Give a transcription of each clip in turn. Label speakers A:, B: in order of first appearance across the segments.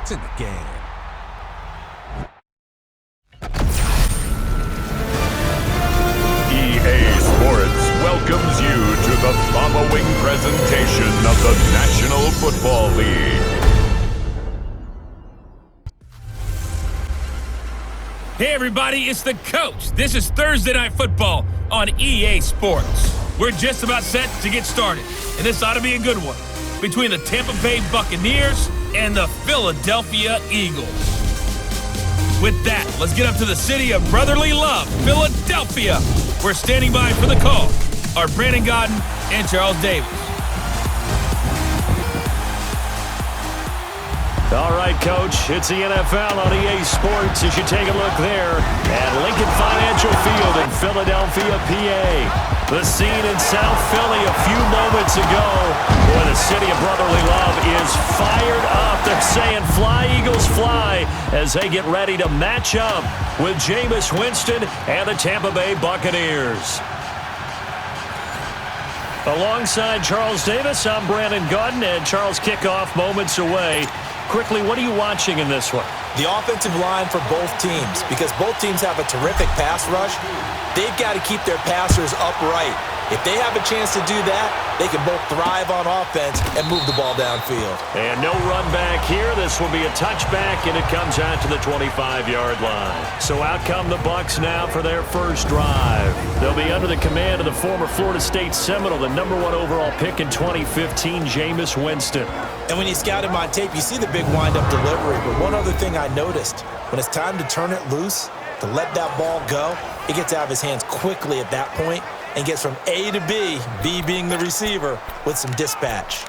A: It's in the game.
B: EA Sports welcomes you to the following presentation of the National Football League.
C: Hey everybody, it's the coach. This is Thursday Night Football on EA Sports. We're just about set to get started, and this ought to be a good one, between the Tampa Bay Buccaneers and the Philadelphia Eagles. With that, let's get up to the city of brotherly love, Philadelphia. We're standing by for the call are Brandon Godden and Charles Davis.
D: All right, Coach, it's the NFL on EA Sports as you take a look there at Lincoln Financial Field in Philadelphia, PA. The scene in South Philly a few moments ago where the city of brotherly love is fired up. They're saying fly, Eagles, fly as they get ready to match up with Jameis Winston and the Tampa Bay Buccaneers. Alongside Charles Davis, I'm Brandon Godden, and Charles, kickoff moments away. Quickly, what are you watching in this one?
E: The offensive line for both teams, because both teams have a terrific pass rush. They've got to keep their passers upright. If they have a chance to do that, they can both thrive on offense and move the ball downfield.
D: And no run back here. This will be a touchback, and it comes out to the 25-yard line. So out come the Bucs now for their first drive. They'll be under the command of the former Florida State Seminole, the #1 overall pick in 2015, Jameis Winston.
E: And when you scout him on tape, you see the big wind-up delivery. But one other thing I noticed, when it's time to turn it loose, to let that ball go, it gets out of his hands quickly at that point and gets from A to B, B being the receiver, with some dispatch.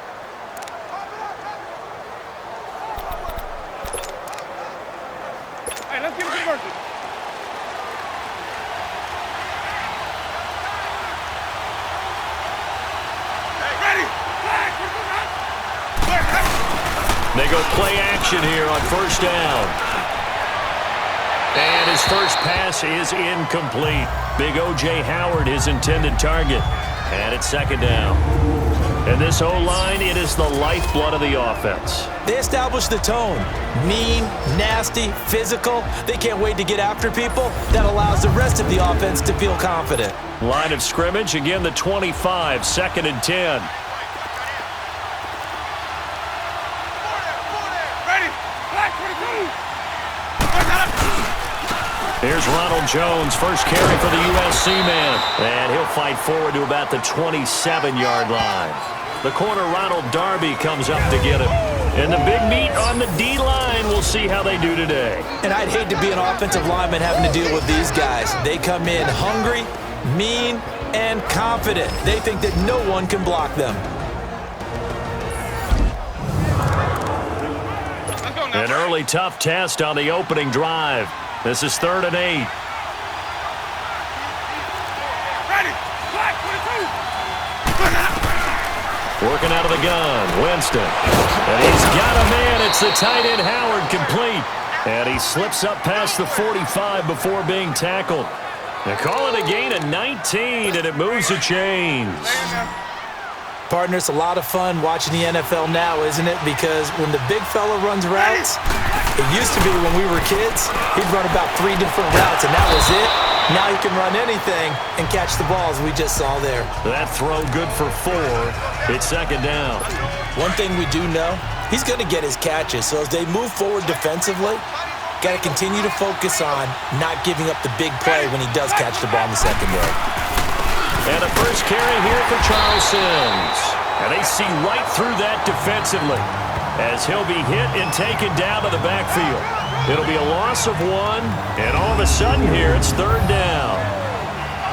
F: Hey, let's get it working.
D: They go play action here on first down. And his first pass is incomplete. Big O.J. Howard, his intended target. And it's second down. And this O-line, it is the lifeblood of the offense.
E: They establish the tone. Mean, nasty, physical. They can't wait to get after people. That allows the rest of the offense to feel confident.
D: Line of scrimmage, again the 25, second and 10. Here's Ronald Jones, first carry for the USC man. And he'll fight forward to about the 27-yard line. The corner, Ronald Darby, comes up to get it. And the big meat on the D-line. We'll see how they do today.
E: And I'd hate to be an offensive lineman having to deal with these guys. They come in hungry, mean, and confident. They think that no one can block them.
D: An early tough test on the opening drive. This is 3rd and 8.
F: Ready. Black 22.
D: Working out of the gun, Winston. And he's got a man. It's the tight end, Howard, complete. And he slips up past the 45 before being tackled. They're calling a gain of 19, and it moves the chains.
E: Partner, it's a lot of fun watching the NFL now, isn't it? Because when the big fella runs routes, it used to be when we were kids, he'd run about 3 different routes, and that was it. Now he can run anything and catch the balls we just saw there.
D: That throw good for 4. It's second down.
E: One thing we do know, he's going to get his catches. So as they move forward defensively, got to continue to focus on not giving up the big play when he does catch the ball in the secondary.
D: And a first carry here for Charles Sims. And they see right through that defensively as he'll be hit and taken down to the backfield. It'll be a loss of 1, and all of a sudden here it's 3rd down.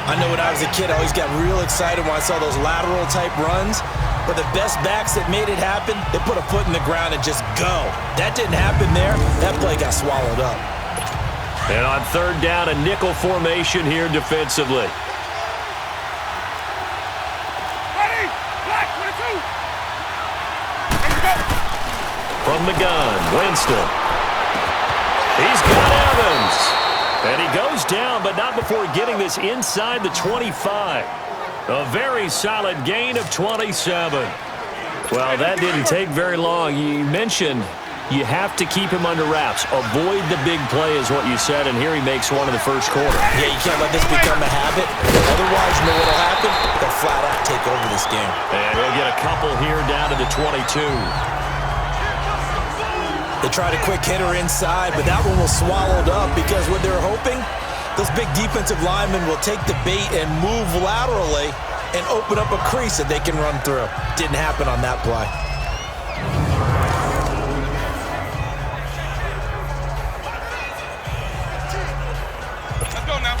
E: I know when I was a kid, I always got real excited when I saw those lateral-type runs. But the best backs that made it happen, they put a foot in the ground and just go. That didn't happen there. That play got swallowed up.
D: And on 3rd down, a nickel formation here defensively. From the gun, Winston. He's got Evans. And he goes down, but not before getting this inside the 25. A very solid gain of 27. Well, that didn't take very long. You mentioned You have to keep him under wraps. Avoid the big play is what you said, and here he makes one in the first quarter.
E: Yeah, you can't let this become a habit. Otherwise, you know what will happen? They'll flat out take over this game.
D: And he'll get a couple here down to the 22.
E: They tried a quick hitter inside, but that one was swallowed up because what they're hoping, those big defensive linemen will take the bait and move laterally and open up a crease that they can run through. Didn't happen on that play.
F: Let's go now.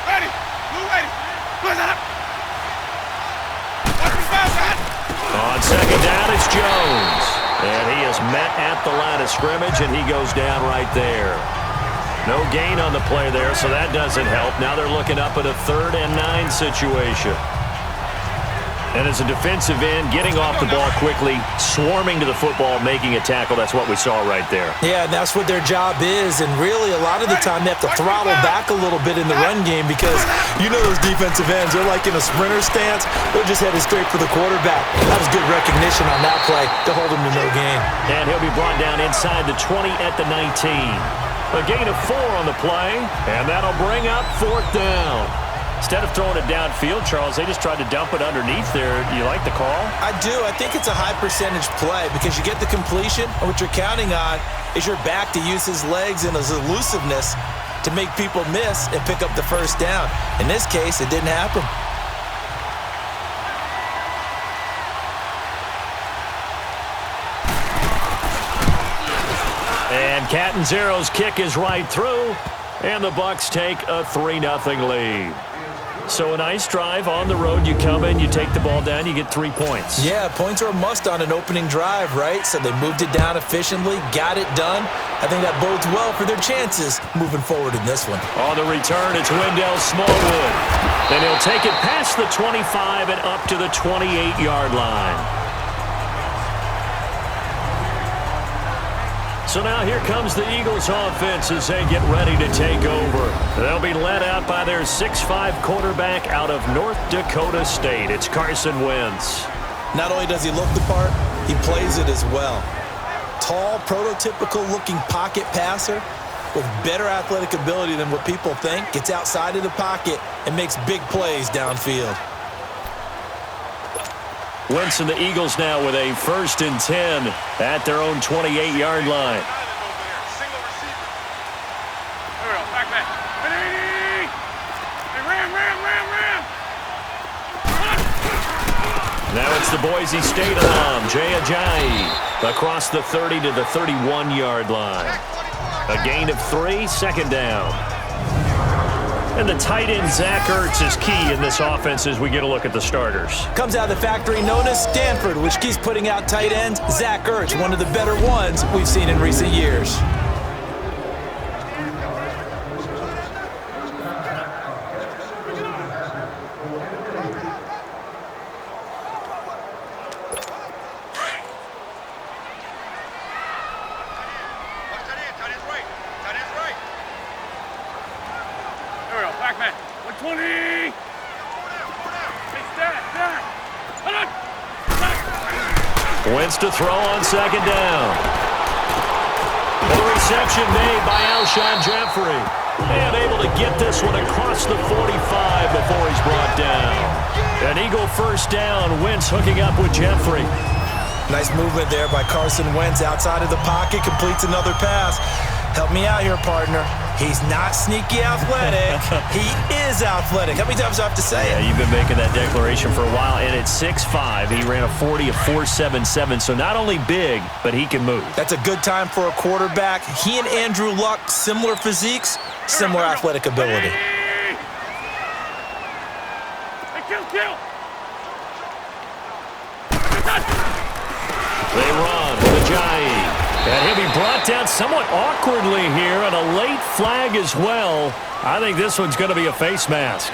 F: Ready. Blue ready. Close that up. Watch me foul, man.
D: On second down, it's Jones. And he is met at the line of scrimmage, and he goes down right there. No gain on the play there, so that doesn't help. Now they're looking up at a 3rd and 9 situation. And as a defensive end, getting off the ball quickly, swarming to the football, making a tackle, that's what we saw right there.
E: Yeah, and that's what their job is, and really a lot of the time they have to throttle back a little bit in the run game because you know those defensive ends, they're like in a sprinter stance, they're just headed straight for the quarterback. That was good recognition on that play to hold him to no gain. And
D: he'll be brought down inside the 20 at the 19. A gain of 4 on the play, and that'll bring up 4th down. Instead of throwing it downfield, Charles, they just tried to dump it underneath there. You like the call?
E: I do. I think it's a high percentage play because you get the completion, and what you're counting on is your back to use his legs and his elusiveness to make people miss and pick up the first down. In this case, it didn't happen.
D: And Catanzaro's kick is right through, and the Bucs take a 3-0 lead. So a nice drive on the road. You come in, you take the ball down, you get 3 points.
E: Yeah, points are a must on an opening drive, right? So they moved it down efficiently, got it done. I think that bodes well for their chances moving forward in this one.
D: On the return, it's Wendell Smallwood. Then he'll take it past the 25 and up to the 28-yard line. So now here comes the Eagles offense as they get ready to take over. They'll be led out by their 6'5" quarterback out of North Dakota State. It's Carson Wentz.
E: Not only does he look the part, he plays it as well. Tall, prototypical-looking pocket passer with better athletic ability than what people think. Gets outside of the pocket and makes big plays downfield.
D: Wentz and the Eagles now with a 1st and 10 at their own 28-yard line.
F: Single receiver. There we go. Back. 180. Hey, ram.
D: Now it's the Boise State alum, Jay Ajayi, across the 30 to the 31-yard line. A gain of 3, 2nd down. And the tight end, Zach Ertz, is key in this offense as we get a look at the starters.
E: Comes out of the factory known as Stanford, which keeps putting out tight ends. Zach Ertz, one of the better ones we've seen in recent years.
F: Back. 120. Hey, stack.
D: Wentz to throw on 2nd down. The reception made by Alshon Jeffrey. And able to get this one across the 45 before he's brought down. An Eagle 1st down. Wentz hooking up with Jeffrey.
E: Nice movement there by Carson Wentz outside of the pocket. Completes another pass. Help me out here, partner. He's not sneaky athletic. He is athletic. How many times do I have to say it?
D: Yeah, you've been making that declaration for a while. And at 6'5", he ran a 40 of 4.77. So not only big, but he can move.
E: That's a good time for a quarterback. He and Andrew Luck, similar physiques, similar athletic ability.
F: Hey, kill.
D: They run with Ajayi. And he'll be brought down somewhat awkwardly here, and a late flag as well. I think this one's going to be a face mask.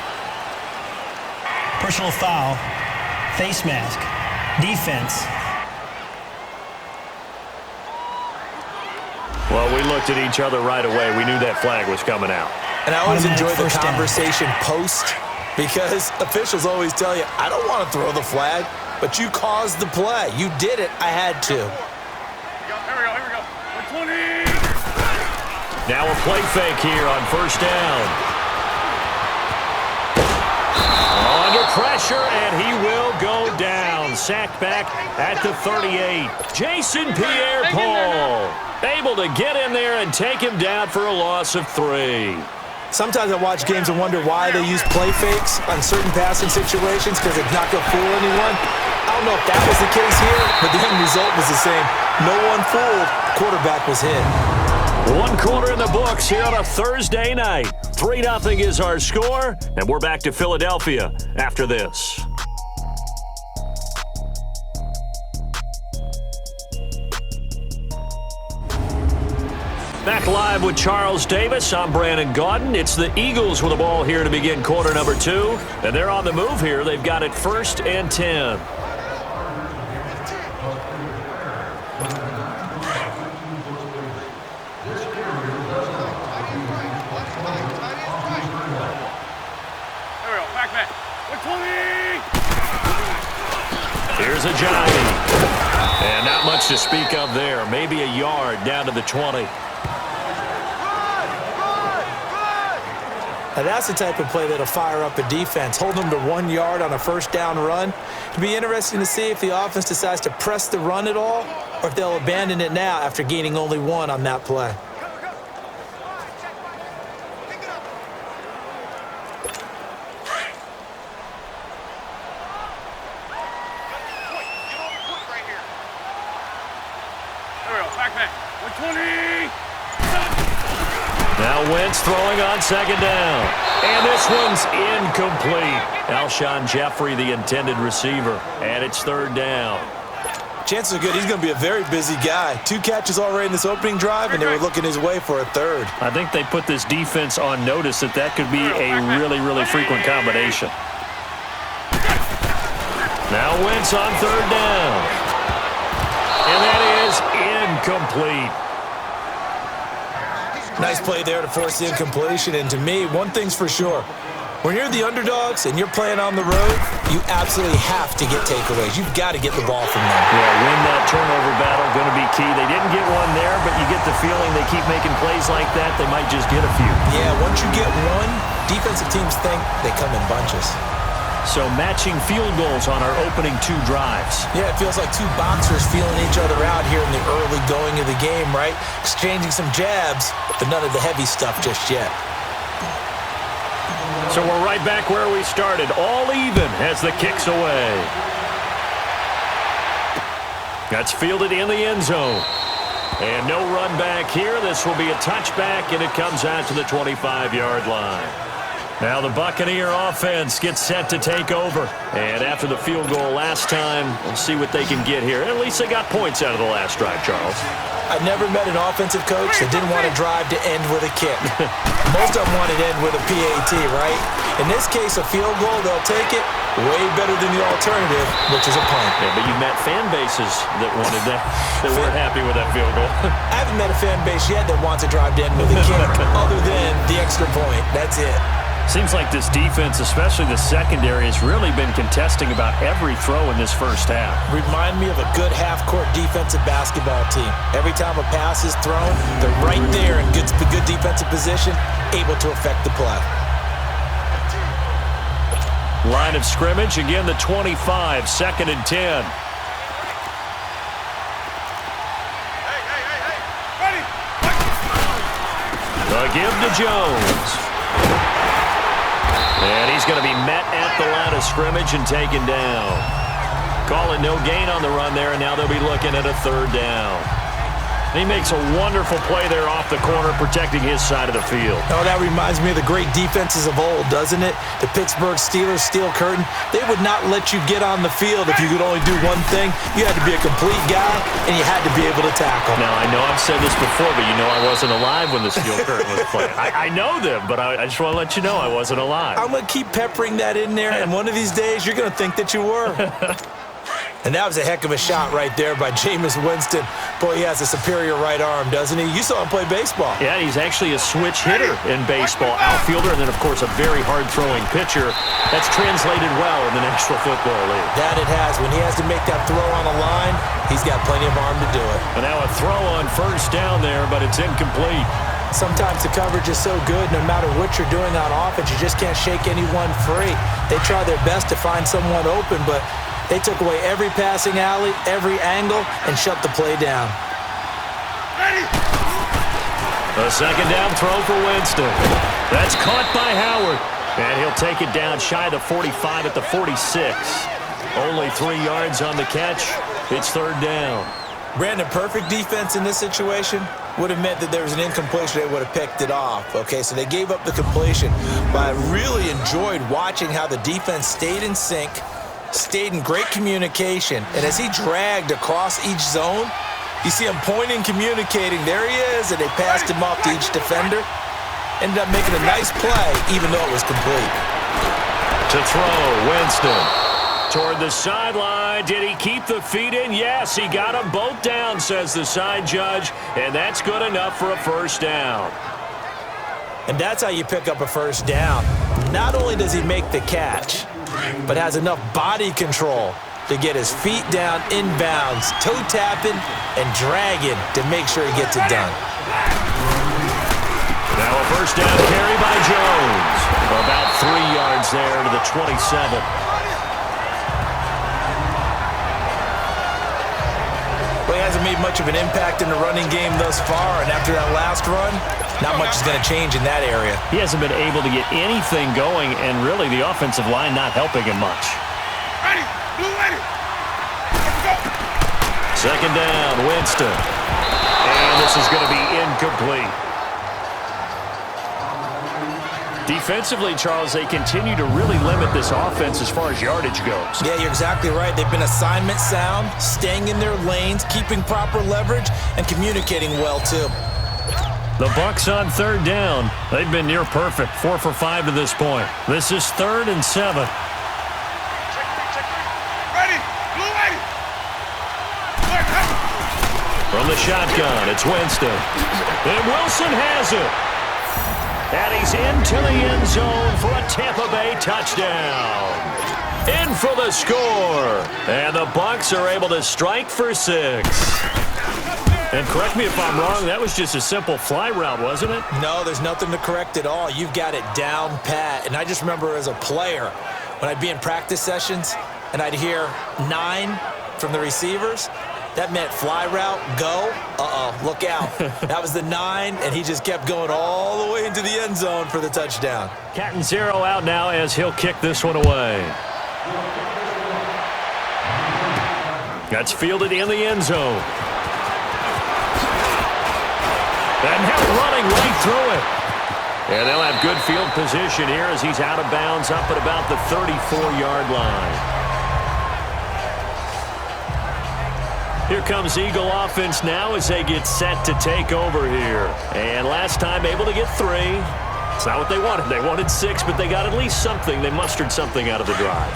A: Personal foul, face mask, defense.
D: Well, we looked at each other right away. We knew that flag was coming out.
E: And I always enjoy the conversation post Because officials always tell you, I don't want to throw the flag, but you caused the play. You did it. I had to.
F: Here we go. 120.
D: Now a play fake here on first down. Under pressure, and he will go down. Sacked back at the 38. Jason Pierre-Paul able to get in there and take him down for a loss of 3.
E: Sometimes I watch games and wonder why they use play fakes on certain passing situations because it's not going to fool anyone. I don't know if that was the case here, but the end result was the same. No one fooled. Quarterback was hit.
D: 1 quarter in the books here on a Thursday night. 3-0 is our score, and we're back to Philadelphia after this. Back live with Charles Davis. I'm Brandon Gaudin. It's the Eagles with the ball here to begin quarter number 2. And they're on the move here. They've got it 1st and 10. Here's a Johnny. And not much to speak of there. Maybe a yard down to the 20.
E: Now that's the type of play that'll fire up a defense. Hold them to 1 yard on a first down run. It'll be interesting to see if the offense decides to press the run at all or if they'll abandon it now after gaining only 1 on that play.
D: Now Wentz throwing on 2nd down. And this one's incomplete. Alshon Jeffrey, the intended receiver. And it's 3rd down.
E: Chances are good he's going to be a very busy guy. 2 catches already in this opening drive, and they were looking his way for a 3rd.
D: I think they put this defense on notice that could be a really, really frequent combination. Now Wentz on 3rd down. And that is incomplete.
E: Nice play there to force the incompletion. And to me, one thing's for sure. When you're the underdogs and you're playing on the road, you absolutely have to get takeaways. You've got to get the ball from them.
D: Yeah, win that turnover battle, going to be key. They didn't get one there, but you get the feeling they keep making plays like that, they might just get a few.
E: Yeah, once you get one, defensive teams think they come in bunches.
D: So matching field goals on our opening 2 drives.
E: Yeah, it feels like 2 boxers feeling each other out here in the early going of the game, right? Exchanging some jabs, but none of the heavy stuff just yet.
D: So we're right back where we started, all even as the kick's away. That's fielded in the end zone. And no run back here. This will be a touchback, and it comes out to the 25-yard line. Now the Buccaneer offense gets set to take over. And after the field goal last time, we'll see what they can get here. At least they got points out of the last drive, Charles.
E: I never met an offensive coach that didn't want to drive to end with a kick. Most of them want to end with a PAT, right? In this case, a field goal, they'll take it way better than the alternative, which is a punt.
D: Yeah, but you met fan bases that wanted that, that weren't happy with that field goal.
E: I haven't met a fan base yet that wants to drive to end with a kick other than the extra point. That's it.
D: Seems like this defense, especially the secondary, has really been contesting about every throw in this first half.
E: Remind me of a good half-court defensive basketball team. Every time a pass is thrown, they're right there in good defensive position, able to affect the play.
D: Line of scrimmage, again the 25, 2nd and 10.
F: Ready.
D: The give to Jones. And he's going to be met at the line of scrimmage and taken down. Calling no gain on the run there, and now they'll be looking at a 3rd down. He makes a wonderful play there off the corner, protecting his side of the field.
E: Oh, that reminds me of the great defenses of old, doesn't it? The Pittsburgh Steelers steel curtain. They would not let you get on the field if you could only do one thing. You had to be a complete guy, and you had to be able to tackle.
D: Now, I know I've said this before, but you know I wasn't alive when the steel curtain was playing. I know them, but I just want to let you know I wasn't alive.
E: I'm going to keep peppering that in there, and one of these days you're going to think that you were. And that was a heck of a shot right there by Jameis Winston. Boy, he has a superior right arm, doesn't he? You saw him play baseball.
D: Yeah, he's actually a switch hitter in baseball. Outfielder, and then, of course, a very hard-throwing pitcher. That's translated well in the National Football League.
E: That it has. When he has to make that throw on a line, he's got plenty of arm to do it.
D: And now a throw on first down there, but it's incomplete.
E: Sometimes the coverage is so good, no matter what you're doing on offense, you just can't shake anyone free. They try their best to find someone open, but they took away every passing alley, every angle, and shut the play down.
D: A second down throw for Winston. That's caught by Howard. And he'll take it down shy of the 45 at the 46. Only 3 yards on the catch. It's third down.
E: Brandon, perfect defense in this situation would have meant that there was an incompletion. They would have picked it off. Okay, so they gave up the completion. But I really enjoyed watching how the defense stayed in sync, stayed in great communication, and as he dragged across each zone, you see him pointing, communicating. There he is, and they passed him off to each defender. Ended up making a nice play, even though it was complete.
D: To throw, Winston. Toward the sideline. Did he keep the feet in? Yes, he got them both down, says the side judge, and that's good enough for a first down.
E: And that's how you pick up a first down. Not only does he make the catch, but has enough body control to get his feet down inbounds, toe tapping and dragging to make sure he gets it done.
D: Now a first down carry by Jones. About 3 yards there to the 27.
E: Well, he hasn't made much of an impact in the running game thus far, and after that last run, not much is going to change in that area.
D: He hasn't been able to get anything going, and really the offensive line not helping him much.
F: Ready, blue ready. Let's go.
D: Second down, Winston. And this is going to be incomplete. Defensively, Charles, they continue to really limit this offense as far as yardage goes.
E: Yeah, you're exactly right. They've been assignment sound, staying in their lanes, keeping proper leverage, and communicating well, too.
D: The Bucs on third down. They've been near perfect, 4 for 5 to this point. This is 3rd and 7.
F: Ready, blue ready.
D: From the shotgun, it's Winston. And Wilson has it. And he's into the end zone for a Tampa Bay touchdown. In for the score. And the Bucs are able to strike for 6. And correct me if I'm wrong, that was just a simple fly route, wasn't it?
E: No, there's nothing to correct at all. You've got it down pat. And I just remember as a player, when I'd be in practice sessions and I'd hear 9 from the receivers, that meant fly route, go, look out. That was the 9, and he just kept going all the way into the end zone for the touchdown.
D: Cat and 0 out now as he'll kick this one away. That's fielded in the end zone. And now running right through it. And they'll have good field position here as he's out of bounds up at about the 34-yard line. Here comes Eagle offense now as they get set to take over here. And last time able to get 3. It's not what they wanted. They wanted 6, but they got at least something. They mustered something out of the drive.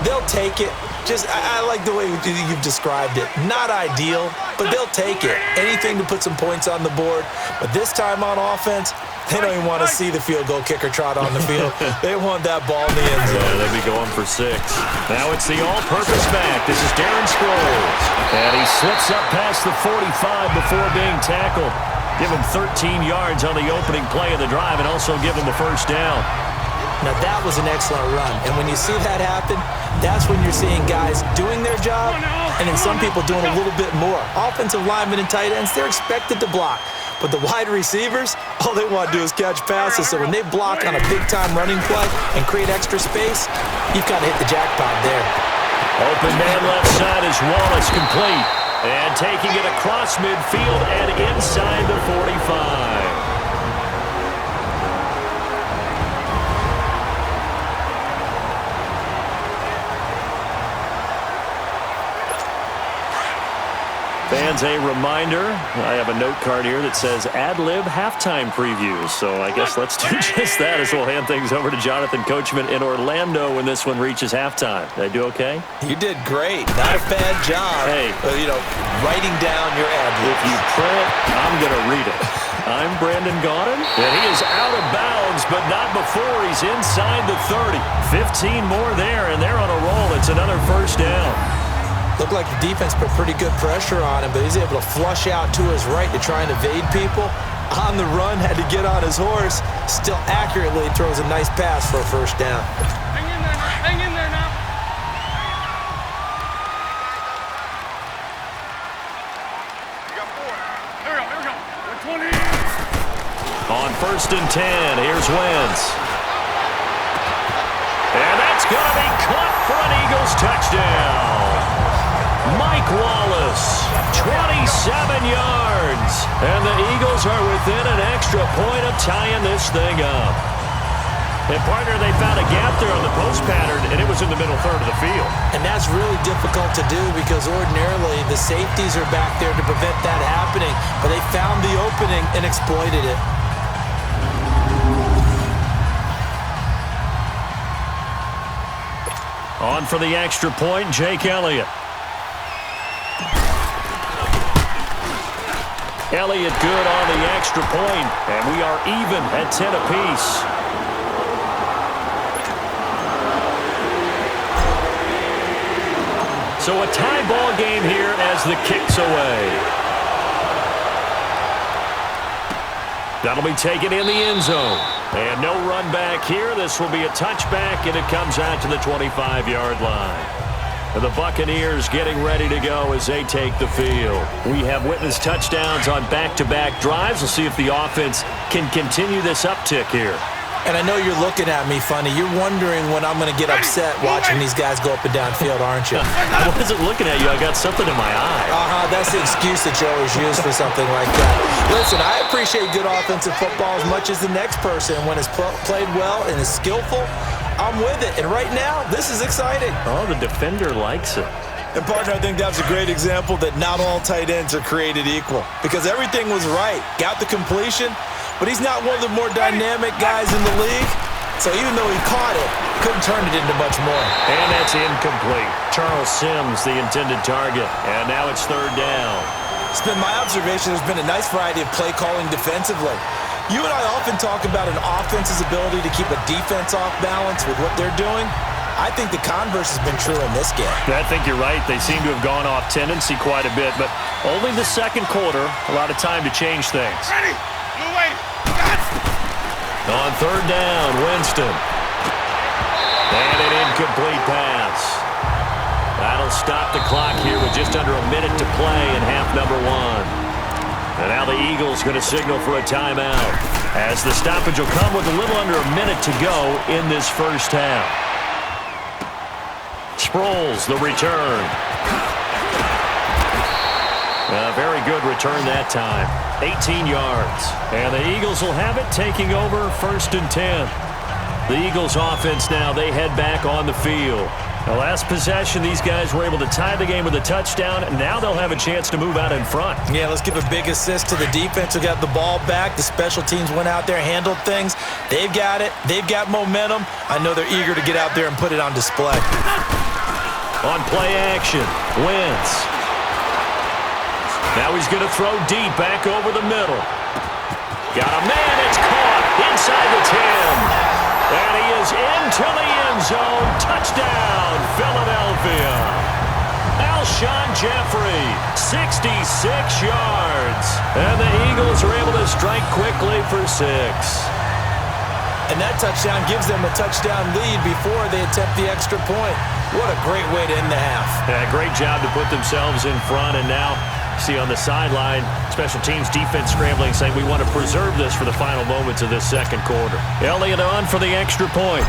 E: They'll take it. I like the way you've described it. Not ideal, but they'll take it. Anything to put some points on the board. But this time on offense, they don't even want to see the field goal kicker trot on the field. They want that ball in the end zone.
D: Yeah, they'd be going for 6. Now it's the all-purpose back. This is Darren Sproles. And he slips up past the 45 before being tackled. Give him 13 yards on the opening play of the drive and also give him a first down.
E: Now that was an excellent run. And when you see that happen, that's when you're seeing guys doing their job and then some people doing a little bit more. Offensive linemen and tight ends, they're expected to block. But the wide receivers, all they want to do is catch passes. So when they block on a big-time running play and create extra space, you've got to hit the jackpot there.
D: Open man left side is Wallace, complete. And taking it across midfield and inside the 45. fans a reminder. I have a note card here that says ad-lib halftime previews. So I guess let's do just that as we'll hand things over to Jonathan Coachman in Orlando when this one reaches halftime. Did I do okay?
E: You did great. Not a bad job.
D: Hey.
E: Writing down your ad-libs.
D: If you print, I'm going to read it. I'm Brandon Gaudin, and he is out of bounds, but not before he's inside the 30. 15 more there, and they're on a roll. It's another first down.
E: Looked like the defense put pretty good pressure on him, but he's able to flush out to his right to try and evade people. On the run, had to get on his horse. Still accurately throws a nice pass for a first down.
F: Hang in there now. Hang in there now. You got 4. Here we go. 20.
D: On 1st and 10, here's Wentz. And that's going to be caught for an Eagles touchdown. Mike Wallace, 27 yards. And the Eagles are within an extra point of tying this thing up. And, partner, they found a gap there on the post pattern, and it was in the middle third of the field.
E: And that's really difficult to do because ordinarily the safeties are back there to prevent that happening. But they found the opening and exploited it.
D: On for the extra point, Jake Elliott. Elliott good on the extra point, and we are even at 10 apiece. So a tie ball game here as the kick's away. That'll be taken in the end zone. And no run back here. This will be a touchback, and it comes out to the 25-yard line. The Buccaneers getting ready to go as they take the field. We have witnessed touchdowns on back-to-back drives. We'll see if the offense can continue this uptick here.
E: And I know you're looking at me funny. You're wondering when I'm going to get upset watching these guys go up and down field, aren't you?
D: I wasn't looking at you. I got something in my eye.
E: That's the excuse that you always use for something like that. Listen, I appreciate good offensive football as much as the next person. When it's played well and is skillful, I'm with it. And right now, this is exciting.
D: Oh, the defender likes it.
E: And, partner, I think that's a great example that not all tight ends are created equal because everything was right. Got the completion, but he's not one of the more dynamic guys in the league. So even though he caught it, couldn't turn it into much more.
D: And that's incomplete. Charles Sims, the intended target. And now it's 3rd down.
E: It's been my observation there's been a nice variety of play calling defensively. You and I often talk about an offense's ability to keep a defense off balance with what they're doing. I think the converse has been true in this game.
D: I think you're right. They seem to have gone off tendency quite a bit, but only the second quarter, a lot of time to change things.
F: Ready. Blue wait.
D: On 3rd down, Winston. And an incomplete pass. That'll stop the clock here with just under a minute to play in half number 1. And now the Eagles going to signal for a timeout as the stoppage will come with a little under a minute to go in this first half. Sproles, the return. A very good return that time. 18 yards. And the Eagles will have it taking over 1st and 10. The Eagles offense now, they head back on the field. The last possession, these guys were able to tie the game with a touchdown, and now they'll have a chance to move out in front.
E: Yeah, let's give a big assist to the defense who got the ball back. The special teams went out there, handled things. They've got it. They've got momentum. I know they're eager to get out there and put it on display.
D: On play action, Wentz. Now he's going to throw deep back over the middle. Got a man, it's caught inside the 10. And he is into the end zone. Touchdown, Philadelphia. Alshon Jeffrey, 66 yards. And the Eagles are able to strike quickly for 6.
E: And that touchdown gives them a touchdown lead before they attempt the extra point. What a great way to end the half.
D: Yeah, great job to put themselves in front, and now see on the sideline, special teams defense scrambling, saying we want to preserve this for the final moments of this second quarter. Elliott on for the extra point.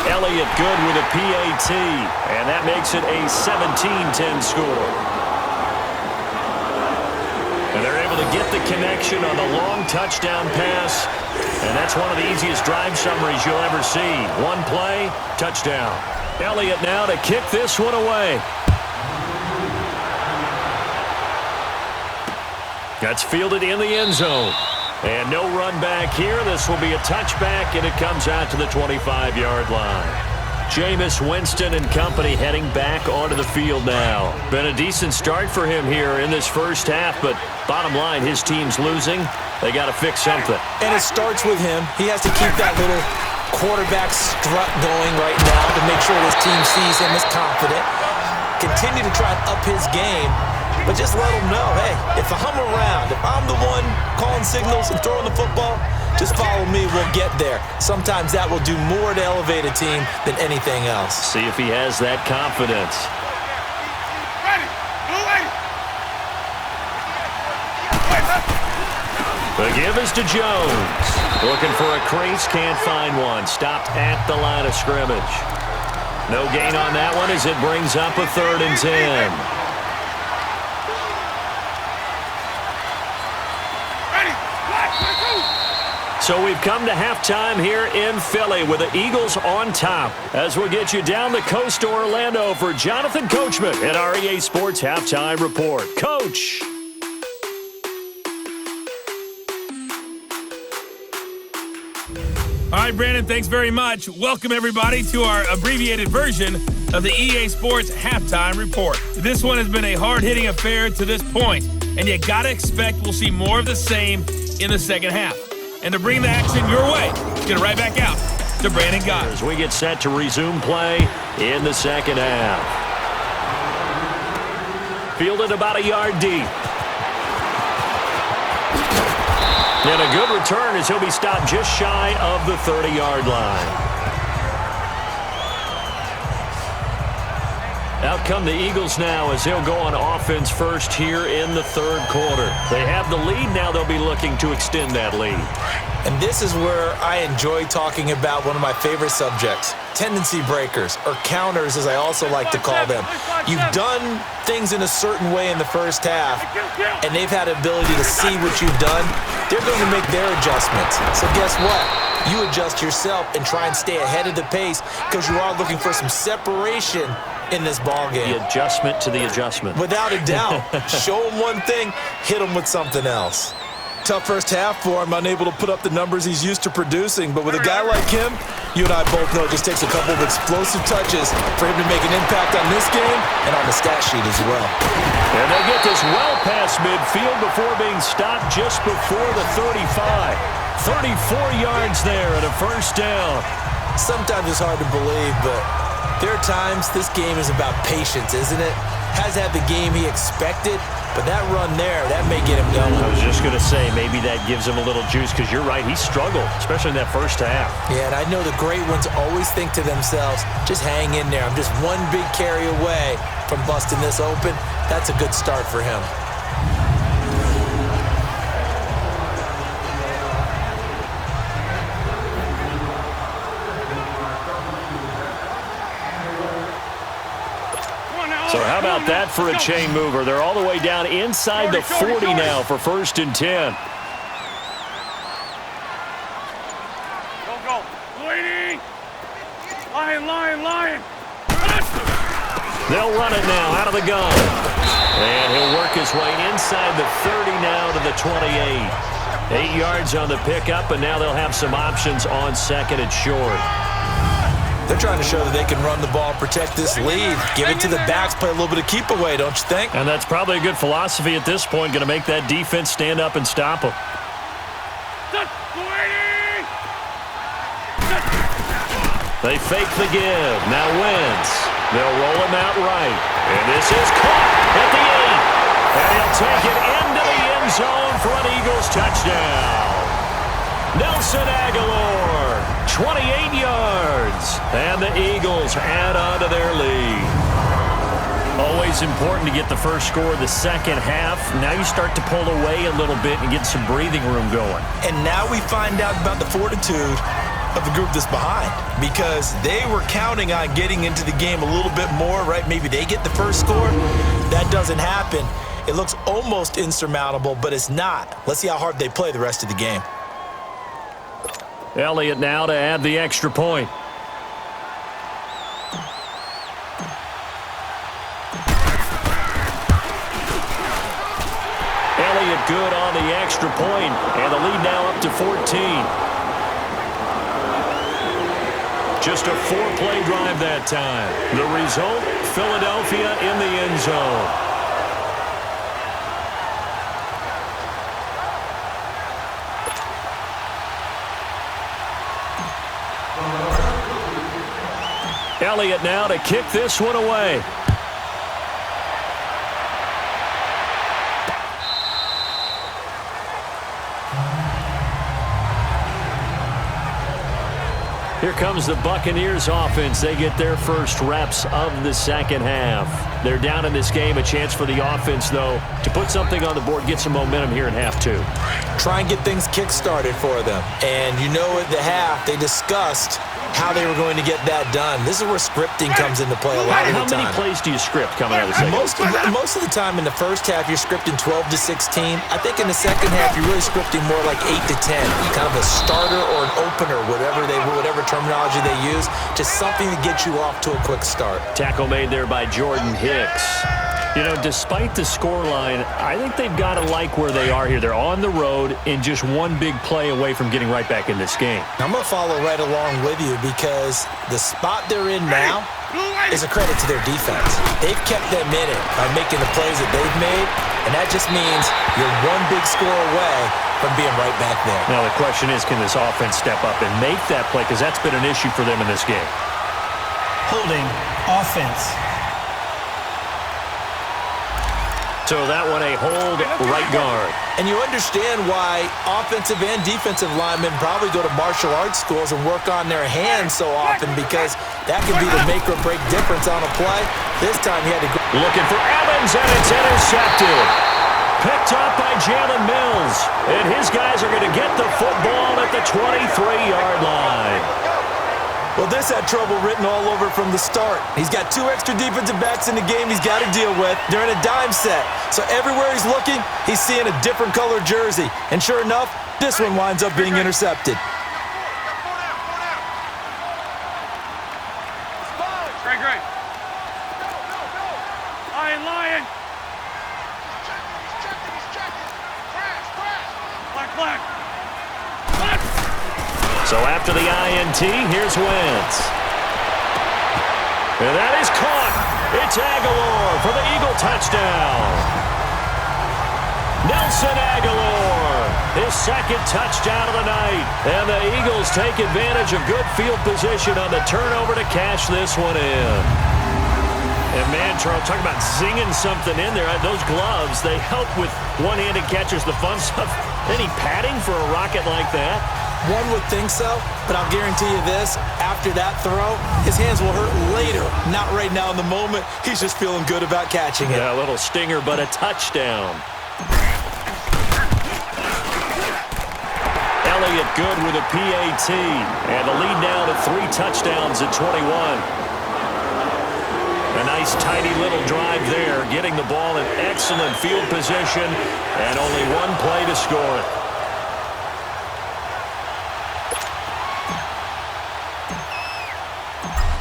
D: Elliott good with a PAT, and that makes it a 17-10 score. And they're able to get the connection on the long touchdown pass, and that's one of the easiest drive summaries you'll ever see. One play, touchdown. Elliott now to kick this one away. That's fielded in the end zone. And no run back here. This will be a touchback, and it comes out to the 25-yard line. Jameis Winston and company heading back onto the field now. Been a decent start for him here in this first half, but bottom line, his team's losing. They got to fix something.
E: And it starts with him. He has to keep that little quarterback strut going right now to make sure his team sees him as confident. Continue to try and up his game, but just let him know, hey, if I'm around, if I'm the one calling signals and throwing the football, just follow me, we'll get there. Sometimes that will do more to elevate a team than anything else.
D: See if he has that confidence.
F: Ready. Blue lady.
D: The give is to Jones. Looking for a crease, can't find one. Stopped at the line of scrimmage. No gain on that one as it brings up a 3rd and 10. So we've come to halftime here in Philly with the Eagles on top. As we'll get you down the coast to Orlando for Jonathan Coachman at our EA Sports Halftime Report. Coach.
C: All right, Brandon, thanks very much. Welcome, everybody, to our abbreviated version of the EA Sports Halftime Report. This one has been a hard-hitting affair to this point, and you got to expect we'll see more of the same in the second half. And to bring the action your way, get it right back out to Brandon Gott.
D: As we get set to resume play in the second half. Fielded about a yard deep. And a good return as he'll be stopped just shy of the 30-yard line. Out come the Eagles now as they'll go on offense first here in the 3rd quarter. They have the lead. Now they'll be looking to extend that lead.
E: And this is where I enjoy talking about one of my favorite subjects, tendency breakers, or counters as I also like to call them. You've done things in a certain way in the first half, and they've had the ability to see what you've done. They're going to make their adjustments. So guess what? You adjust yourself and try and stay ahead of the pace because you are looking for some separation in this ball game.
D: The adjustment to the adjustment.
E: Without a doubt. Show him one thing, hit him with something else. Tough first half for him, unable to put up the numbers he's used to producing. But with a guy like him, you and I both know it just takes a couple of explosive touches for him to make an impact on this game and on the stat sheet as well.
D: And they get this well past midfield before being stopped just before the 35. 34 yards there at a first down.
E: Sometimes it's hard to believe, but there are times this game is about patience, isn't it? Has had the game he expected, but that run there, that may get him going.
D: I was just going to say, maybe that gives him a little juice because you're right, he struggled, especially in that first half.
E: Yeah, and I know the great ones always think to themselves, just hang in there. I'm just one big carry away from busting this open. That's a good start for him.
D: So how about that for a chain mover? They're all the way down inside the 40 now for 1st and 10.
F: Go. Lady. Lion.
D: They'll run it now out of the gun. And he'll work his way inside the 30 now to the 28. 8 yards on the pickup, and now they'll have some options on 2nd and short.
E: They're trying to show that they can run the ball, protect this lead, give it to the backs, play a little bit of keep away, don't you think?
D: And that's probably a good philosophy at this point, going to make that defense stand up and stop them. They fake the give. Now Wentz. They'll roll him out right. And this is caught at the 8. And he'll take it into the end zone for an Eagles touchdown. Nelson Aguilar, 28 yards. And the Eagles add on to their lead. Always important to get the first score of the second half. Now you start to pull away a little bit and get some breathing room going.
E: And now we find out about the fortitude of the group that's behind, because they were counting on getting into the game a little bit more, right? Maybe they get the first score. That doesn't happen. It looks almost insurmountable, but it's not. Let's see how hard they play the rest of the game.
D: Elliott now to add the extra point. good on the extra point, and the lead now up to 14. Just a 4-play drive that time. The result, Philadelphia in the end zone. Elliott now to kick this one away. Here comes the Buccaneers offense. They get their first reps of the second half. They're down in this game. A chance for the offense, though, to put something on the board, get some momentum here in half two.
E: Try and get things kick-started for them. And you know at the half, they discussed how they were going to get that done. This is where scripting comes into play a lot of the time.
D: How many plays do you script coming out of the second?
E: Most of the time in the first half, you're scripting 12 to 16. I think in the second half, you're really scripting more like 8 to 10. Kind of a starter or an opener, whatever terminology they use. Just something to get you off to a quick start.
D: Tackle made there by Jordan Hicks. You know, despite the scoreline, I think they've got to like where they are here. They're on the road and just one big play away from getting right back in this game.
E: I'm going to follow right along with you because the spot they're in now is a credit to their defense. They've kept them in it by making the plays that they've made, and that just means you're one big score away from being right back there.
D: Now the question is, can this offense step up and make that play? Because that's been an issue for them in this game.
A: Holding offense.
D: So that one a hold right guard.
E: And you understand why offensive and defensive linemen probably go to martial arts schools and work on their hands so often, because that could be the make or break difference on a play. This time he had to go.
D: Looking for Evans, and it's intercepted. Picked up by Jalen Mills. And his guys are going to get the football at the 23-yard line.
E: Well, this had trouble written all over from the start. He's got 2 extra defensive backs in the game he's got to deal with. They're in a dime set. So everywhere he's looking, he's seeing a different color jersey. And sure enough, this one winds up being intercepted.
F: Great. Lion. Black.
D: So after the INT, here's Wentz. And that is caught. It's Aguilar for the Eagle touchdown. Nelson Aguilar, his second touchdown of the night. And the Eagles take advantage of good field position on the turnover to cash this one in. And man, Charles, talking about zinging something in there. Those gloves, they help with one-handed catchers, the fun stuff. Any padding for a rocket like that?
E: One would think so, but I'll guarantee you this, after that throw, his hands will hurt later, not right now in the moment. He's just feeling good about catching it.
D: Yeah, a little stinger, but a touchdown. Elliott good with a PAT, and the lead now to 3 touchdowns at 21. A nice, tidy little drive there, getting the ball in excellent field position, and only one play to score it.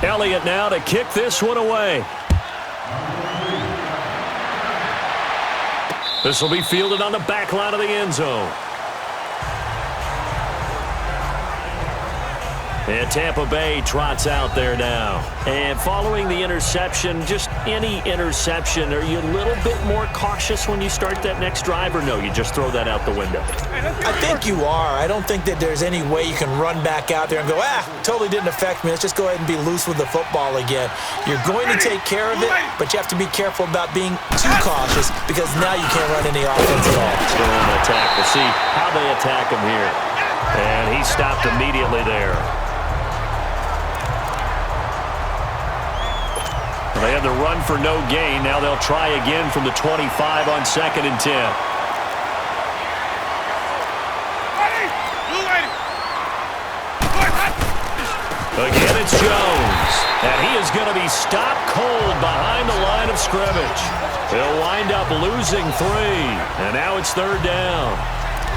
D: Elliott now to kick this one away. This will be fielded on the back line of the end zone. And Tampa Bay trots out there now. And following the interception, just any interception, are you a little bit more cautious when you start that next drive, or no, you just throw that out the window?
E: I think you are. I don't think that there's any way you can run back out there and go, totally didn't affect me. Let's just go ahead and be loose with the football again. You're going to take care of it, but you have to be careful about being too cautious, because now you can't run any offense at all.
D: Still on the attack. We'll see how they attack him here. And he stopped immediately there. They had the run for no gain. Now they'll try again from the 25 on 2nd and 10. Again, it's Jones. And he is going to be stopped cold behind the line of scrimmage. He'll wind up losing 3. And now it's 3rd down.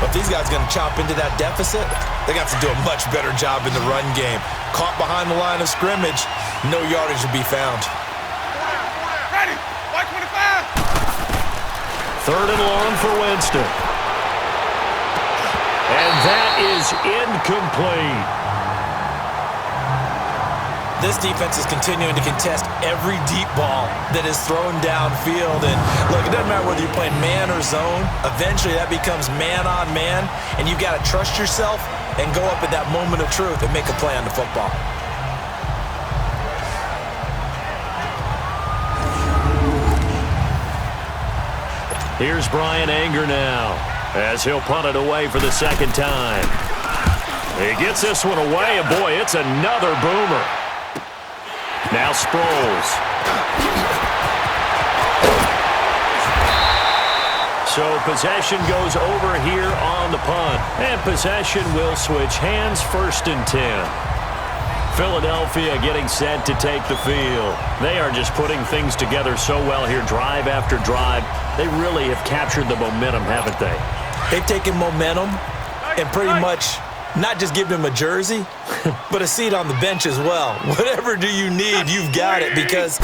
E: But if these guys are going to chop into that deficit, they got to do a much better job in the run game. Caught behind the line of scrimmage, no yardage to be found.
F: 3rd and long for Winston.
D: And that is incomplete.
E: This defense is continuing to contest every deep ball that is thrown downfield. And look, it doesn't matter whether you're playing man or zone. Eventually, that becomes man on man, and you've got to trust yourself and go up at that moment of truth and make a play on the football.
D: Here's Brian Anger now as he'll punt it away for the second time. He gets this one away, and boy, it's another boomer. Now Sproles. So possession goes over here on the punt. And possession will switch hands, 1st and 10. Philadelphia getting set to take the field. They are just putting things together so well here, drive after drive. They really have captured the momentum, haven't they?
E: They've taken momentum and pretty much not just given him a jersey, but a seat on the bench as well. Whatever do you need, you've got it, because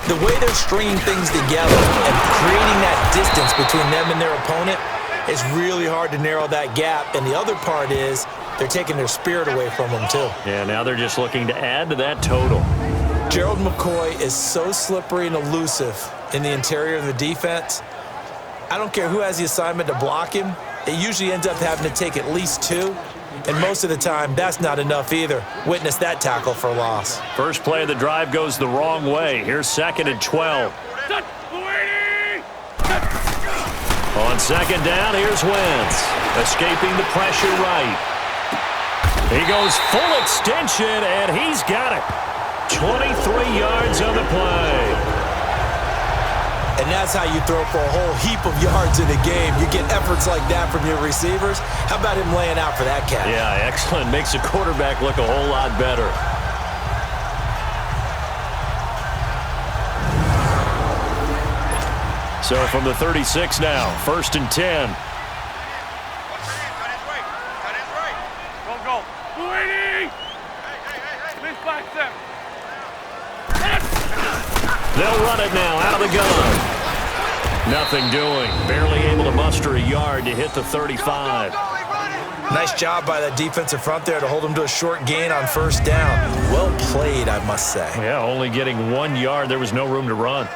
E: the way they're stringing things together and creating that distance between them and their opponent is really hard to narrow that gap. And the other part is they're taking their spirit away from them too.
D: Yeah, now they're just looking to add to that total.
E: Gerald McCoy is so slippery and elusive in the interior of the defense. I don't care who has the assignment to block him. It usually ends up having to take at least 2. And most of the time, that's not enough either. Witness that tackle for loss.
D: First play of the drive goes the wrong way. Here's 2nd and 12. On 2nd down, here's Wentz. Escaping the pressure right. He goes full extension, and he's got it. 23 yards on the play.
E: And that's how you throw for a whole heap of yards in a game. You get efforts like that from your receivers. How about him laying out for that catch?
D: Yeah, excellent. Makes the quarterback look a whole lot better. So from the 36 now, 1st and 10.
F: Go. 280. Please back them.
D: They'll run it now out of the gun. Nothing doing. Barely able to muster a yard to hit the 35.
E: Nice job by that defensive front there to hold him to a short gain on 1st down. Well played, I must say.
D: Yeah, only getting 1 yard. There was no room to run.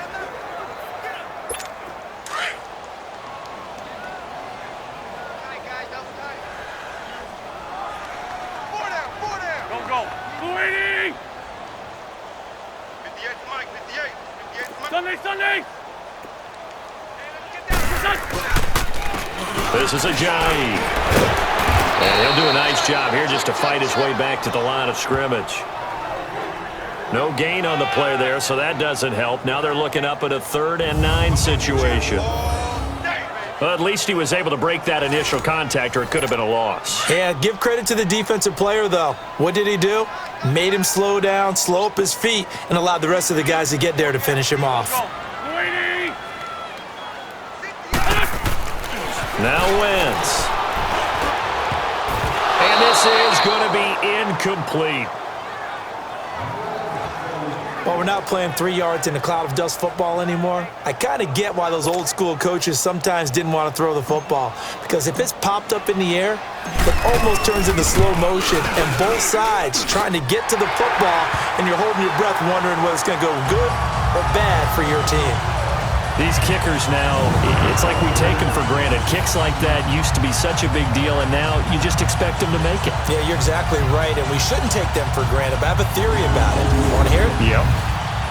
F: Go. 280. 58 Mike, 58. Sunday.
D: This is Ajayi. And he'll do a nice job here just to fight his way back to the line of scrimmage. No gain on the play there, so that doesn't help. Now they're looking up at a 3rd and 9 situation. Well, at least he was able to break that initial contact, or it could have been a loss.
E: Yeah, give credit to the defensive player, though. What did he do? Made him slow down, slow up his feet, and allowed the rest of the guys to get there to finish him off.
D: Now Wentz. And this is going to be incomplete.
E: Well, we're not playing 3 yards in a cloud of dust football anymore. I kind of get why those old school coaches sometimes didn't want to throw the football, because if it's popped up in the air, it almost turns into slow motion, and both sides trying to get to the football, and you're holding your breath wondering whether it's going to go good or bad for your team.
D: These kickers now, it's like we take them for granted. Kicks like that used to be such a big deal, and now you just expect them to make it.
E: Yeah, you're exactly right, and we shouldn't take them for granted, but I have a theory about it. You want to hear it?
D: Yep.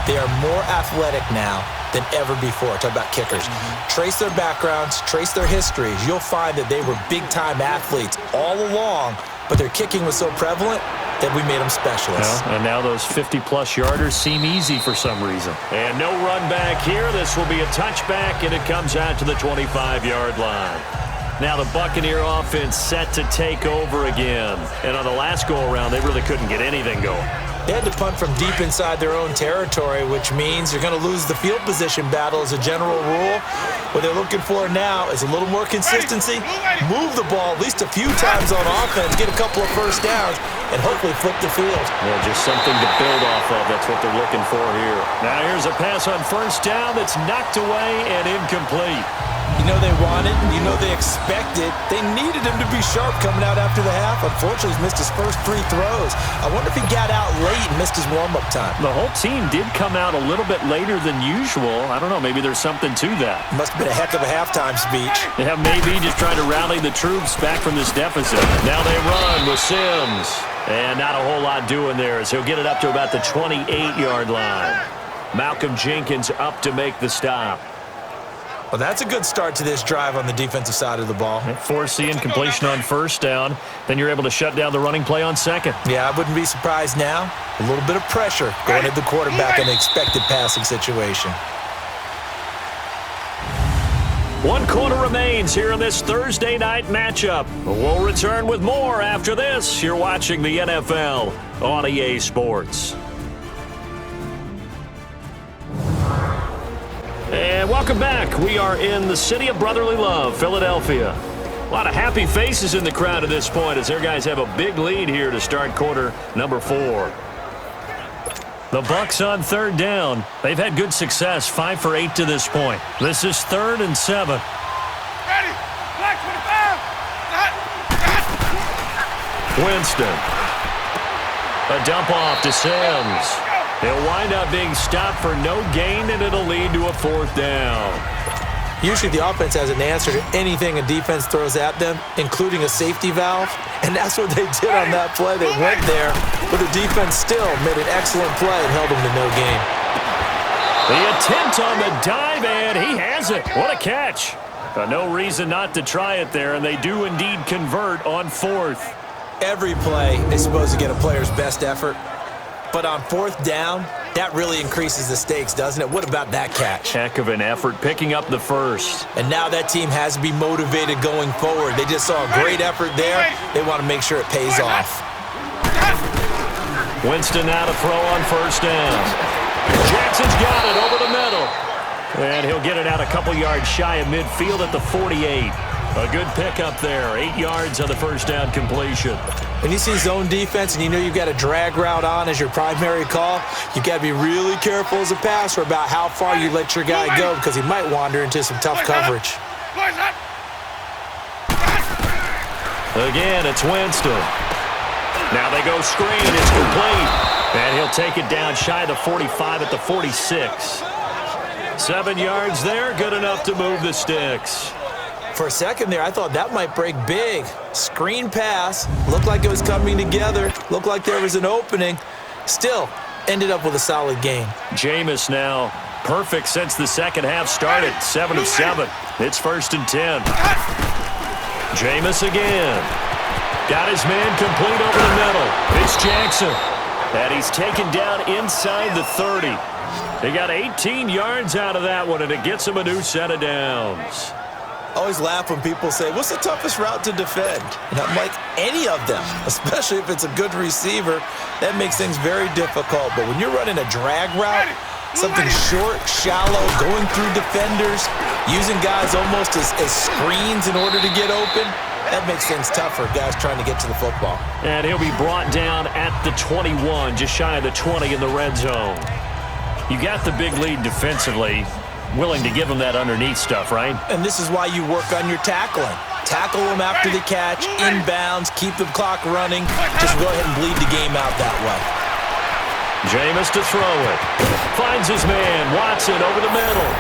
E: They are more athletic now than ever before. Talk about kickers. Trace their backgrounds, trace their histories. You'll find that they were big-time athletes all along, but their kicking was so prevalent that we made them specialists.
D: Well, and now those 50-plus yarders seem easy for some reason. And no run back here. This will be a touchback, and it comes out to the 25-yard line. Now the Buccaneer offense set to take over again. And on the last go-around, they really couldn't get anything going.
E: They had to punt from deep inside their own territory, which means you're going to lose the field position battle as a general rule. What they're looking for now is a little more consistency, move the ball at least a few times on offense, get a couple of 1st downs, and hopefully flip the field.
D: Yeah, just something to build off of. That's what they're looking for here. Now here's a pass on 1st down that's knocked away and incomplete.
E: You know they want it, and you know they expect it. They needed him to be sharp coming out after the half. Unfortunately, he's missed his first 3 throws. I wonder if he got out late and missed his warm-up time.
D: The whole team did come out a little bit later than usual. I don't know, maybe there's something to that.
E: Must have been a heck of a halftime speech.
D: Yeah, maybe just trying to rally the troops back from this deficit. Now they run with Sims. And not a whole lot doing there as he'll get it up to about the 28-yard line. Malcolm Jenkins up to make the stop.
E: Well, that's a good start to this drive on the defensive side of the ball.
D: Force the incompletion on first down. Then you're able to shut down the running play on second.
E: Yeah, I wouldn't be surprised now. A little bit of pressure going at the quarterback in an expected passing situation.
D: 1 quarter remains here in this Thursday night matchup. We'll return with more after this. You're watching the NFL on EA Sports. And welcome back. We are in the city of brotherly love, Philadelphia. A lot of happy faces in the crowd at this point as their guys have a big lead here to start quarter number 4. The Bucs on third down. They've had good success, 5 for 8 to this point. This is 3rd and 7.
F: Ready. Black 25.
D: Winston. A dump off to Sims. He'll wind up being stopped for no gain, and it'll lead to a 4th down.
E: Usually the offense has an answer to anything a defense throws at them, including a safety valve, and that's what they did on that play. They went there, but the defense still made an excellent play and held them to no gain.
D: The attempt on the dive, and he has it. What a catch. No reason not to try it there, and they do indeed convert on 4th.
E: Every play is supposed to get a player's best effort, but on 4th down, that really increases the stakes, doesn't it? What about that catch?
D: Heck of an effort picking up the first.
E: And now that team has to be motivated going forward. They just saw a great effort there. They want to make sure it pays off.
D: Winston now to throw on first down. Jackson's got it over the middle. And he'll get it out a couple yards shy of midfield at the 48. A good pickup there. 8 yards on the first down completion.
E: When you see zone defense and you know you've got a drag route on as your primary call, you've got to be really careful as a passer about how far you let your guy go because he might wander into some tough coverage.
D: Again, it's Winston. Now they go screen. It's complete. And he'll take it down shy of the 45 at the 46. 7 yards there. Good enough to move the sticks.
E: For a second there, I thought that might break big. Screen pass. Looked like it was coming together. Looked like there was an opening. Still, ended up with a solid gain.
D: Jameis now perfect since the second half started. 7 of 7. It's 1st and 10. Jameis again. Got his man complete over the middle. It's Jackson. And he's taken down inside the 30. They got 18 yards out of that one, and it gets him a new set of downs.
E: Always laugh when people say, what's the toughest route to defend? And I'm like, any of them, especially if it's a good receiver. That makes things very difficult. But when you're running a drag route, something short, shallow, going through defenders, using guys almost as screens in order to get open, that makes things tougher, guys trying to get to the football.
D: And he'll be brought down at the 21, just shy of the 20 in the red zone. You got the big lead defensively. Willing to give them that underneath stuff, right?
E: And this is why you work on your tackling. Tackle them after the catch, inbounds, keep the clock running. Just go ahead and bleed the game out that way.
D: Jameis to throw it. Finds his man, Watson over the middle.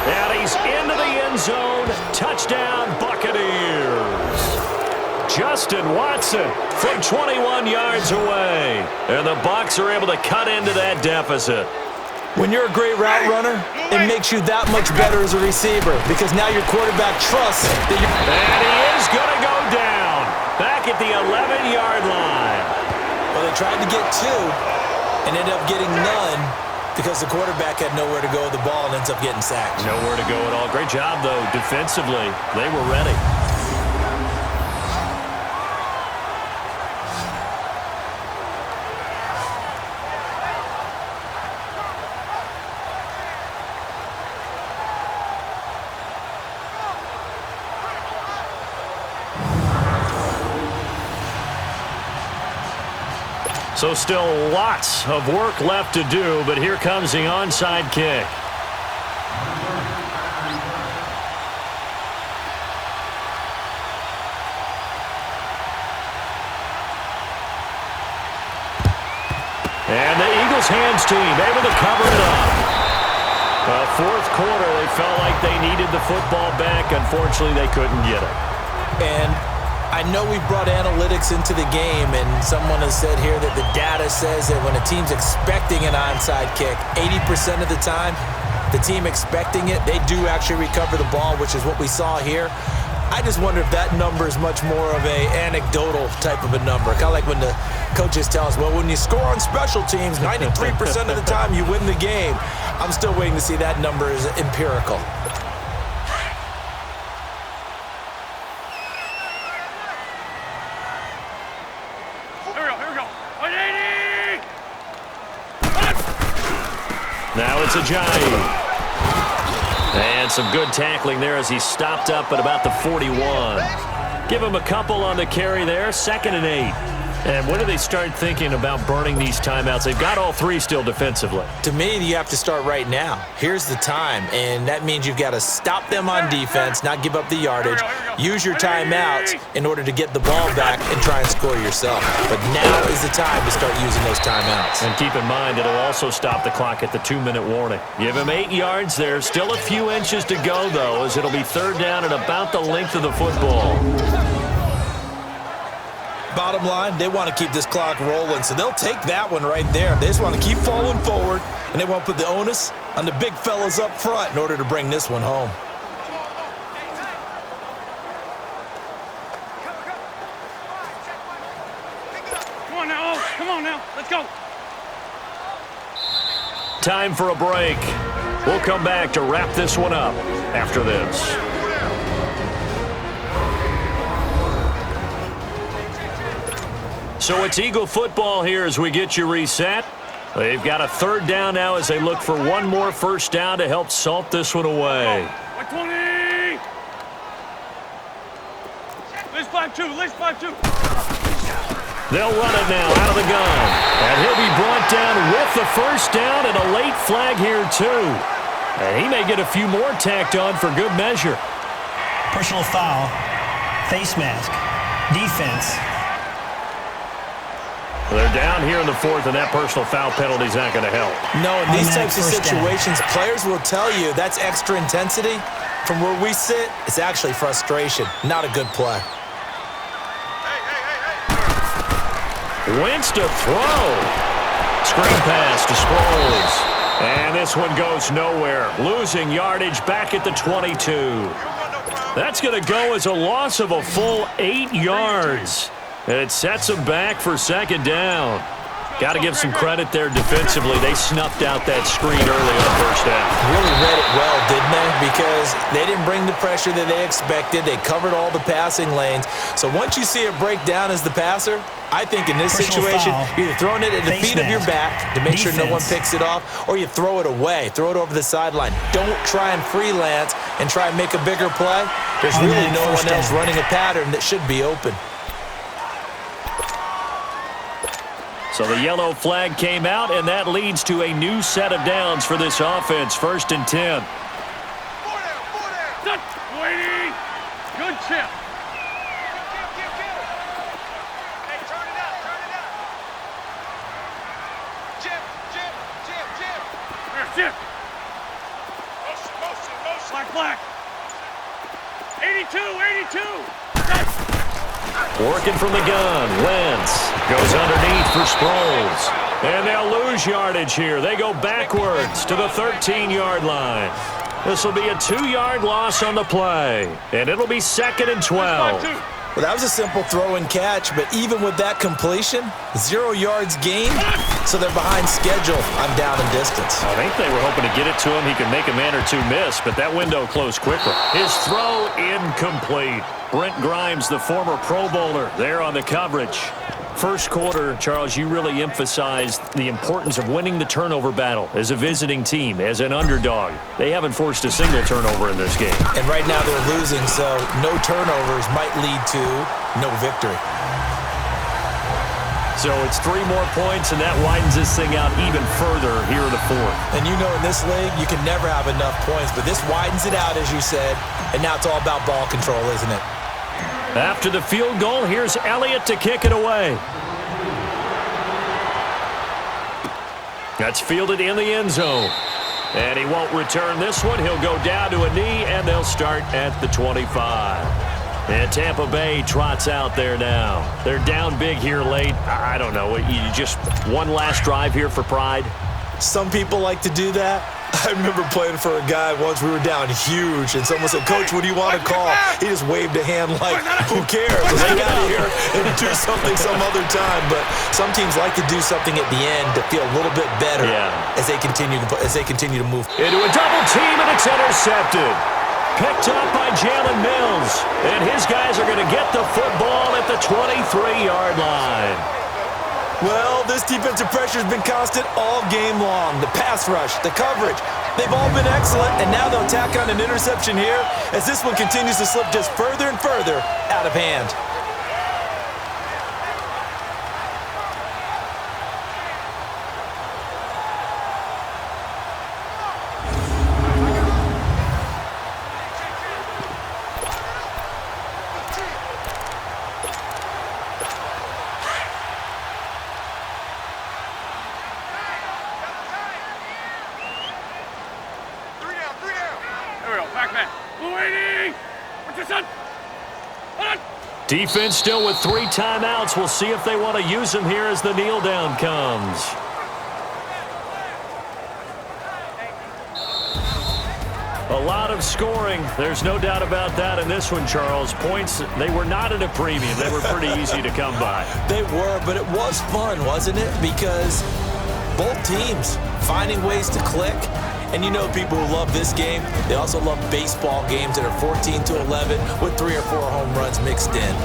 D: And he's into the end zone. Touchdown, Buccaneers. Justin Watson from 21 yards away. And the Bucs are able to cut into that deficit.
E: When you're a great route runner, it makes you that much better as a receiver because now your quarterback trusts that you're...
D: And he is going to go down back at the 11-yard line.
E: Well, they tried to get 2 and ended up getting none because the quarterback had nowhere to go with the ball and ends up getting sacked.
D: Nowhere to go at all. Great job, though, defensively. They were ready. So still lots of work left to do, but here comes the onside kick. And the Eagles hands team able to cover it up. Fourth quarter, they felt like they needed the football back. Unfortunately, they couldn't get it.
E: And I know we brought analytics into the game, and someone has said here that the data says that when a team's expecting an onside kick, 80% of the time, the team expecting it, they do actually recover the ball, which is what we saw here. I just wonder if that number is much more of a anecdotal type of a number. Kind of like when the coaches tell us, well, when you score on special teams, 93% of the time you win the game. I'm still waiting to see that number is empirical.
F: Here we go. 180!
D: Now it's Ajayi. And some good tackling there as he stopped up at about the 41. Give him a couple on the carry there, 2nd and 8. And when do they start thinking about burning these timeouts? They've got all 3 still defensively.
E: To me, you have to start right now. Here's the time, and that means you've got to stop them on defense, not give up the yardage, use your timeouts in order to get the ball back and try and score yourself. But now is the time to start using those timeouts.
D: And keep in mind, it'll also stop the clock at the 2-minute warning. Give him 8 yards there. Still a few inches to go, though, as it'll be 3rd down at about the length of the football.
E: Bottom line, they want to keep this clock rolling, so they'll take that one right there. They just want to keep falling forward, and they want to put the onus on the big fellas up front in order to bring this one home.
F: Come on now. Let's go.
D: Time for a break. We'll come back to wrap this one up after this. So it's Eagle football here as we get you reset. They've got a 3rd down now as they look for one more 1st down to help salt this one away.
F: 20! List 5-2.
D: They'll run it now out of the gun. And he'll be brought down with the 1st down and a late flag here too. And he may get a few more tacked on for good measure.
A: Personal foul, face mask, defense.
D: They're down here in the 4th, and that personal foul penalty is not going to help.
E: No, in these types of
A: 1st down.
E: situations, players will tell you that's extra intensity. From where we sit, it's actually frustration, not a good play.
D: Wentz to throw. Screen pass to Sproles. And this one goes nowhere. Losing yardage back at the 22. That's going to go as a loss of a full 8 yards. And it sets them back for 2nd down. Got to give some credit there defensively. They snuffed out that screen early on 1st down.
E: Really read it well, didn't they? Because they didn't bring the pressure that they expected. They covered all the passing lanes. So once you see it break down as the passer, I think in this situation, you're either throwing it at the feet of your back to make sure no one picks it off, or you throw it away, throw it over the sideline. Don't try and freelance and try and make a bigger play. There's really no one else running a pattern that should be open.
D: So the yellow flag came out, and that leads to a new set of downs for this offense. 1st and 10.
F: Waiting. Good chip.
G: Hey, turn it up. Chip.
F: Here, chip.
G: Motion.
F: Black. 82.
D: Working from the gun. Wentz goes underneath for Sproles. And they'll lose yardage here. They go backwards to the 13-yard line. This will be a 2-yard loss on the play. And it'll be 2nd and 12.
E: Well, that was a simple throw and catch, but even with that completion, 0 yards gained, so they're behind schedule on down and distance.
D: I think they were hoping to get it to him. He could make a man or two miss, but that window closed quicker. His throw incomplete. Brent Grimes, the former Pro Bowler, there on the coverage. First quarter, Charles, you really emphasized the importance of winning the turnover battle as a visiting team, as an underdog. They haven't forced a single turnover in this game.
E: And right now they're losing, so no turnovers might lead to no victory.
D: So it's 3 more points, and that widens this thing out even further here in the 4th.
E: And you know in this league, you can never have enough points, but this widens it out, as you said, and now it's all about ball control, isn't it?
D: After the field goal, here's Elliott to kick it away. That's fielded in the end zone. And he won't return this one. He'll go down to a knee, and they'll start at the 25. And Tampa Bay trots out there now. They're down big here late. I don't know. You just one last drive here for pride?
E: Some people like to do that. I remember playing for a guy once. We were down huge, and someone said, "Coach, what do you want to call?" He just waved a hand like, "Who cares? Let's get out of here and do something some other time." But some teams like to do something at the end to feel a little bit better as they continue to move
D: into a double team, and it's intercepted. Picked up by Jalen Mills, and his guys are going to get the football at the 23-yard line.
E: Well, this defensive pressure has been constant all game long. The pass rush, the coverage, they've all been excellent, and now they'll tack on an interception here as this one continues to slip just further and further out of hand.
D: Defense still with 3 timeouts. We'll see if they want to use them here as the kneel down comes. A lot of scoring. There's no doubt about that in this one, Charles. Points, they were not at a premium. They were pretty easy to come by.
E: They were, but it was fun, wasn't it? Because both teams finding ways to click. And you know people who love this game, they also love baseball games that are 14-11 with 3 or 4 home runs mixed in.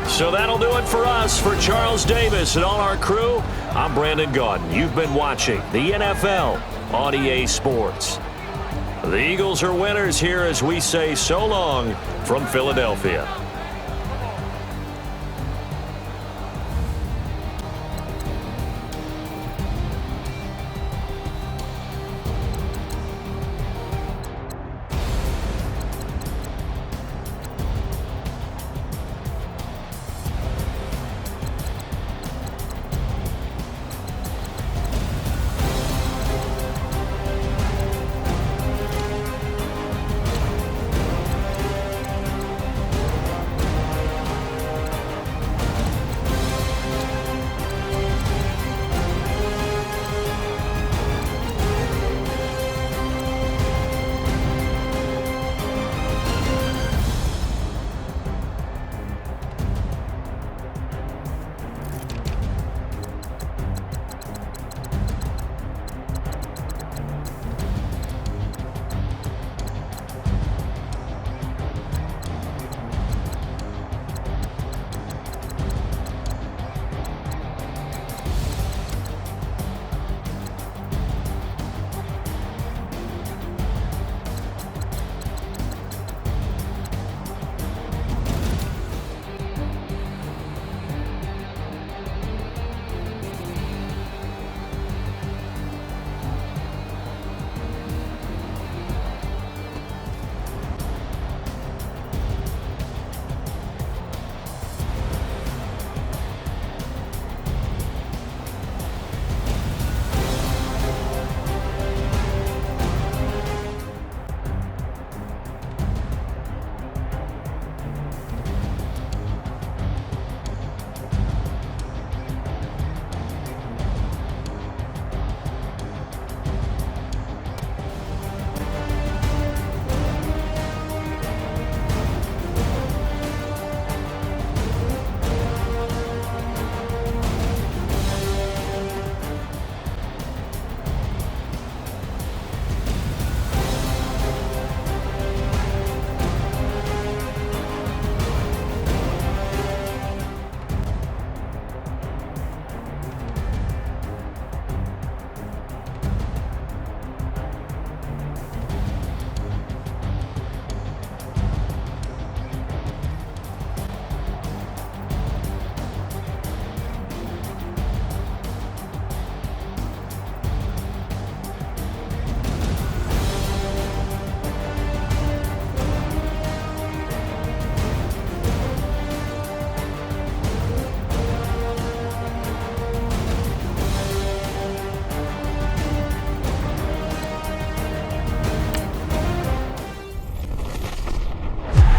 D: So that'll do it for us. For Charles Davis and all our crew, I'm Brandon Gaudin. You've been watching the NFL on EA Sports. The Eagles are winners here as we say so long from Philadelphia.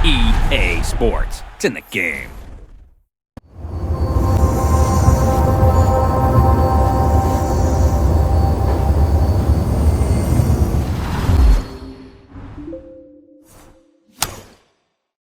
H: EA Sports. It's in the game.